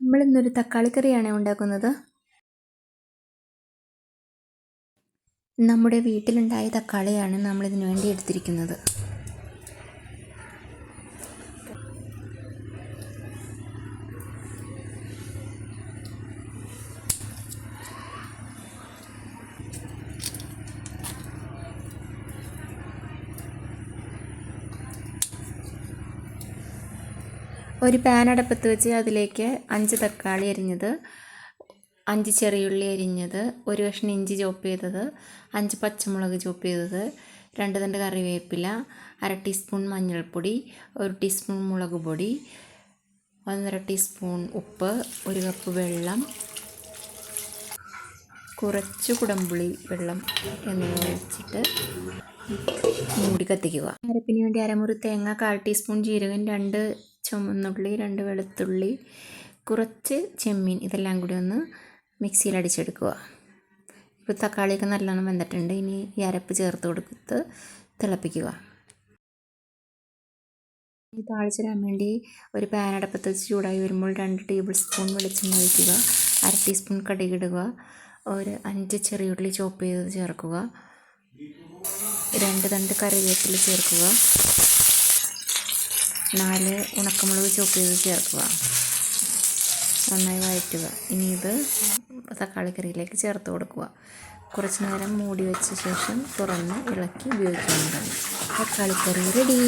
നമ്മളിന്നൊരു തക്കാളിക്കറിയാണ് ഉണ്ടാക്കുന്നത്. നമ്മുടെ വീട്ടിലുണ്ടായ തക്കാളിയാണ് നമ്മളിതിനു വേണ്ടി എടുത്തിരിക്കുന്നത്. ഒരു പാൻ അടുപ്പത്ത് വെച്ച് അതിലേക്ക് 5 തക്കാളി അരിഞ്ഞത്, 5 ചെറിയുള്ളി അരിഞ്ഞത്, ഒരു കഷ്ണം ഇഞ്ചി ചോപ്പ് ചെയ്തത്, 5 പച്ചമുളക് ചോപ്പ് ചെയ്തത്, 2 തണ്ട് കറിവേപ്പില, 1/2 ടീസ്പൂൺ മഞ്ഞൾപ്പൊടി, 1 ടീസ്പൂൺ മുളക് പൊടി, 1.5 ടീസ്പൂൺ ഉപ്പ്, 1 കപ്പ് വെള്ളം, കുറച്ച് കുടംപുളി വെള്ളം എന്നിവ ഒഴിച്ചിട്ട് മൂടി കത്തിക്കുക. അരപ്പിന് വേണ്ടി അരമുറി തേങ്ങ, 1/4 ടീസ്പൂൺ ജീരകം, 2 ചുവന്നുള്ളി, 2 വെളുത്തുള്ളി, കുറച്ച് ചെമ്മീൻ, ഇതെല്ലാം കൂടി ഒന്ന് മിക്സിയിൽ അടിച്ചെടുക്കുക. ഇപ്പോൾ തക്കാളിയൊക്കെ നല്ലോണം വെന്തിട്ടുണ്ട്. ഇനി ഈ അരപ്പ് ചേർത്ത് കൊടുത്ത് തിളപ്പിക്കുക. ഈ താളിച്ചിടാൻ വേണ്ടി ഒരു പാൻ അടുപ്പത്ത് വെച്ച് ചൂടായി വരുമ്പോൾ 2 ടേബിൾ സ്പൂൺ വെളിച്ചെണ്ണ ഒഴിക്കുക. 1/2 ടീസ്പൂൺ കടുക് ഇടുക. ഒരു 5 ചെറിയുള്ളി ചോപ്പ് ചെയ്തത് ചേർക്കുക. 2 തണ്ട് കറിവേപ്പില ചേർക്കുക. 4 ഉണക്കമുളക് ചോപ്പ് ചെയ്ത് ചേർക്കുക. നന്നായി വഴറ്റുക. ഇനി ഇത് തക്കാളിക്കറിയിലേക്ക് ചേർത്ത് കൊടുക്കുക. കുറച്ച് നേരം മൂടി വെച്ച ശേഷം തുറന്ന് ഇളക്കി ഉപയോഗിക്കാവുന്നതാണ്. തക്കാളിക്കറി റെഡി.